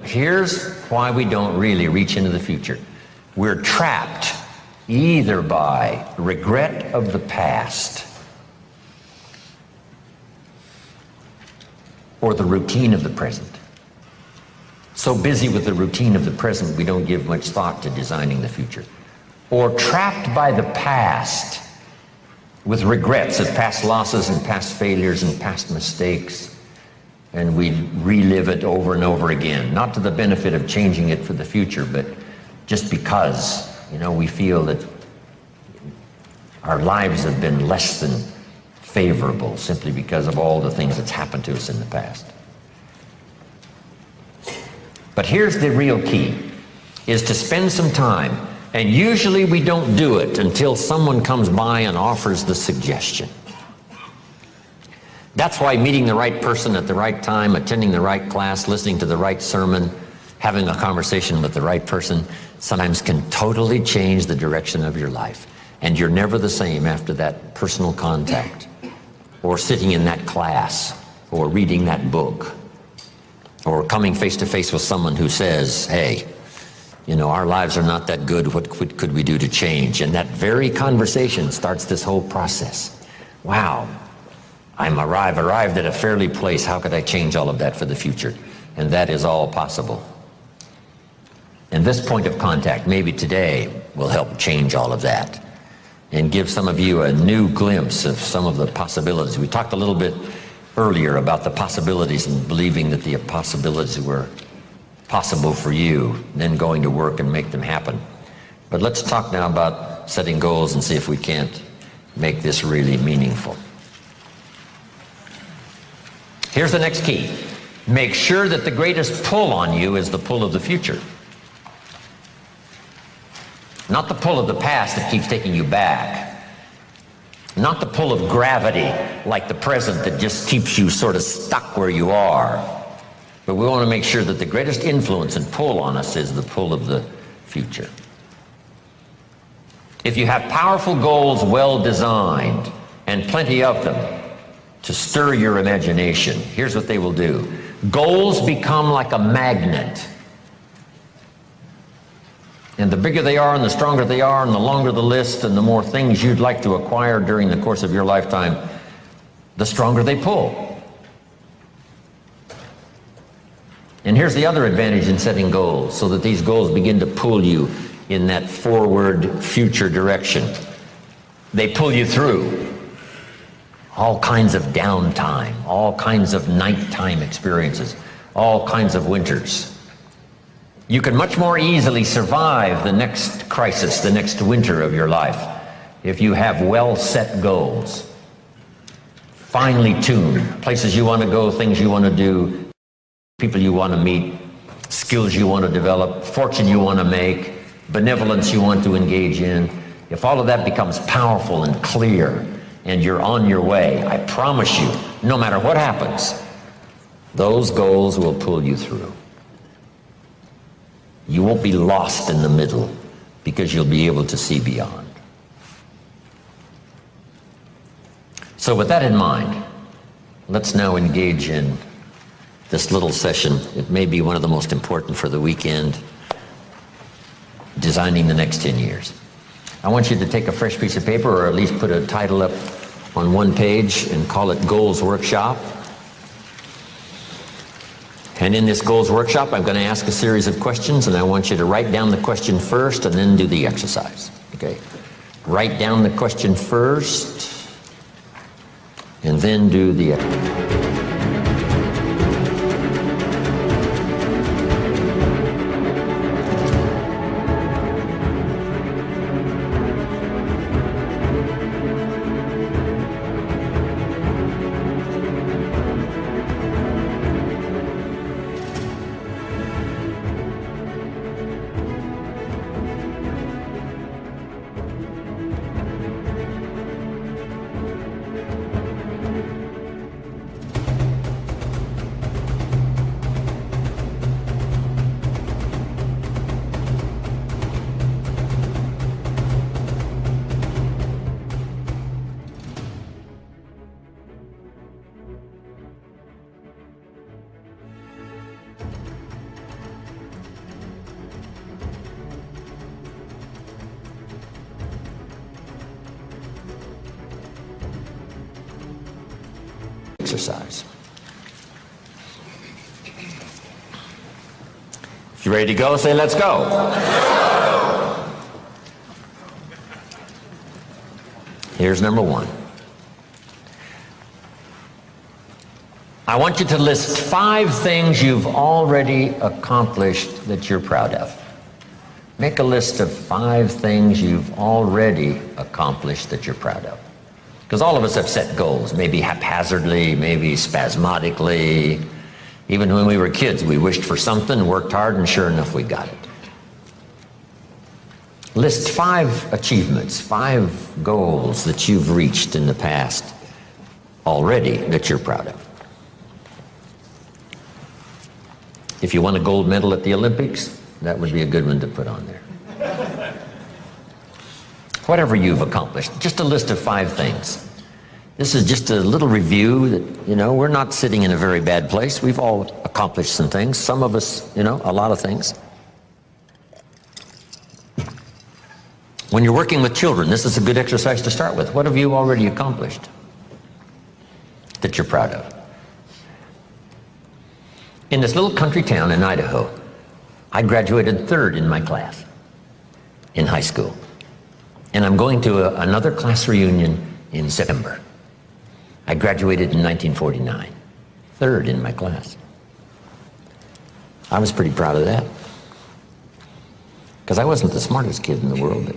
Here's why we don't really reach into the future. We're trapped either by regret of the past or the routine of the present. So busy with the routine of the present, we don't give much thought to designing the future. Or trapped by the past with regrets of past losses and past failures and past mistakes, and we relive it over and over again, not to the benefit of changing it for the future, but just because, we feel that our lives have been less than favorable simply because of all the things that's happened to us in the past. But here's the real key, is to spend some time, and usually we don't do it until someone comes by and offers the suggestion. That's why meeting the right person at the right time, attending the right class, listening to the right sermon, having a conversation with the right person sometimes can totally change the direction of your life. And you're never the same after that personal contact, or sitting in that class, or reading that book, or coming face to face with someone who says, hey, our lives are not that good, what could we do to change? And that very conversation starts this whole process. Wow, I've arrived at a fairly place, how could I change all of that for the future? And that is all possible. And this point of contact, maybe today, will help change all of that and give some of you a new glimpse of some of the possibilities. We talked a little bit earlier about the possibilities and believing that the possibilities were possible for you, then going to work and make them happen. But let's talk now about setting goals and see if we can't make this really meaningful. Here's the next key. Make sure that the greatest pull on you is the pull of the future. Not the pull of the past that keeps taking you back. Not the pull of gravity like the present that just keeps you sort of stuck where you are. But we want to make sure that the greatest influence and pull on us is the pull of the future. If you have powerful goals well designed and plenty of them to stir your imagination, here's what they will do. Goals become like a magnet. And the bigger they are and the stronger they are and the longer the list and the more things you'd like to acquire during the course of your lifetime, the stronger they pull. And here's the other advantage in setting goals, so that these goals begin to pull you in that forward future direction. They pull you through all kinds of downtime, all kinds of nighttime experiences, all kinds of winters. You can much more easily survive the next crisis, the next winter of your life, if you have well-set goals, finely tuned, places you want to go, things you want to do, people you want to meet, skills you want to develop, fortune you want to make, benevolence you want to engage in. If all of that becomes powerful and clear and you're on your way, I promise you, no matter what happens, those goals will pull you through. You won't be lost in the middle because you'll be able to see beyond. So with that in mind, let's now engage in this little session. It may be one of the most important for the weekend, designing the next 10 years. I want you to take a fresh piece of paper, or at least put a title up on one page and call it Goals Workshop. And in this Goals Workshop, I'm going to ask a series of questions, and I want you to write down the question first and then do the exercise. Okay? Write down the question first and then do the exercise. exercise. If you're ready to go, say, let's go. Here's number one. I want you to list 5 things you've already accomplished that you're proud of. Make a list of 5 things you've already accomplished that you're proud of. Because all of us have set goals, maybe haphazardly, maybe spasmodically. Even when we were kids, we wished for something, worked hard, and sure enough, we got it. List 5 achievements, 5 goals that you've reached in the past already that you're proud of. If you won a gold medal at the Olympics, that would be a good one to put on there. Whatever you've accomplished, just a list of 5 things. This is just a little review that, we're not sitting in a very bad place. We've all accomplished some things. Some of us, a lot of things. When you're working with children, this is a good exercise to start with. What have you already accomplished that you're proud of? In this little country town in Idaho, I graduated 3rd in my class in high school. And I'm going to another class reunion in September. I graduated in 1949, 3rd in my class. I was pretty proud of that. Because I wasn't the smartest kid in the world. But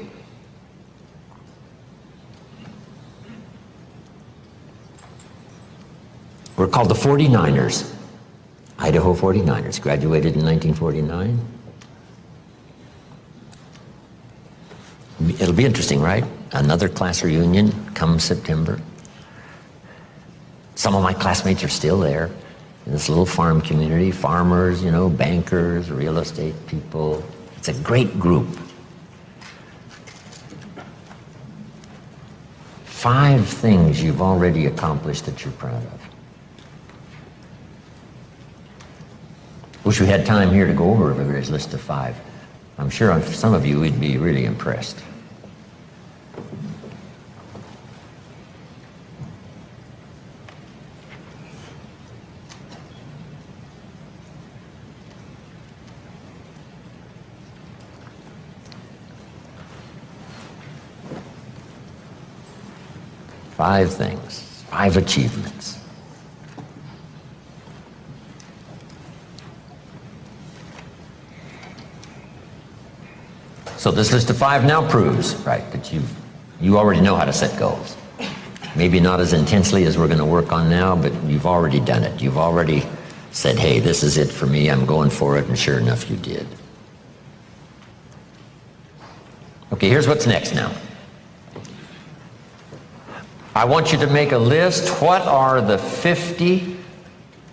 we're called the 49ers. Idaho 49ers, graduated in 1949. It'll be interesting, right? Another class reunion come September. Some of my classmates are still there in this little farm community. Farmers, bankers, real estate people. It's a great group. 5 things you've already accomplished that you're proud of. Wish we had time here to go over everybody's list of 5. I'm sure on some of you we'd be really impressed. Five things, 5 achievements. So this list of 5 now proves, right, that you already know how to set goals. Maybe not as intensely as we're going to work on now, but you've already done it. You've already said, hey, this is it for me, I'm going for it, and sure enough, you did. Okay, here's what's next now. I want you to make a list. What are the 50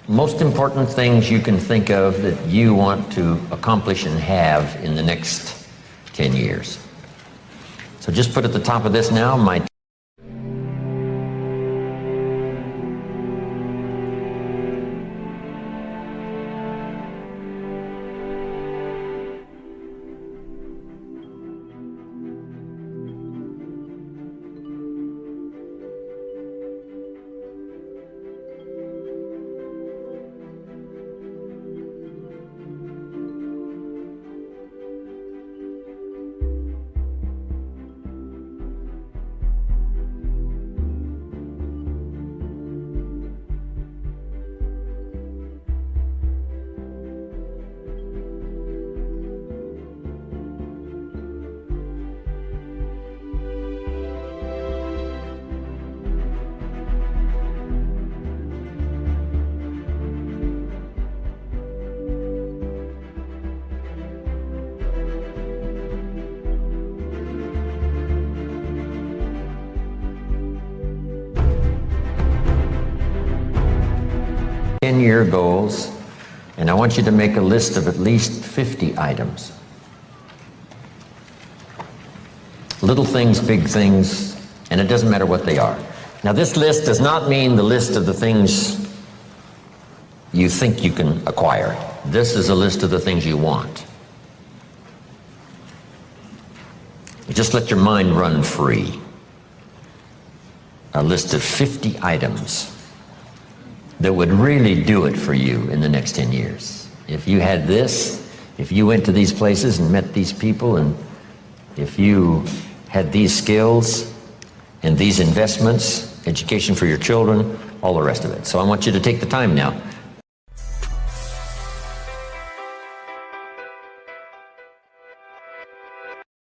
most important things you can think of that you want to accomplish and have in the next 10 years. So just put at the top of this now, my 10-year goals, and I want you to make a list of at least 50 items. Little things, big things, and it doesn't matter what they are. Now this list does not mean the list of the things you think you can acquire. This is a list of the things you want. You just let your mind run free. A list of 50 items that would really do it for you in the next 10 years. If you had this, if you went to these places and met these people, and if you had these skills and these investments, education for your children, all the rest of it. So I want you to take the time now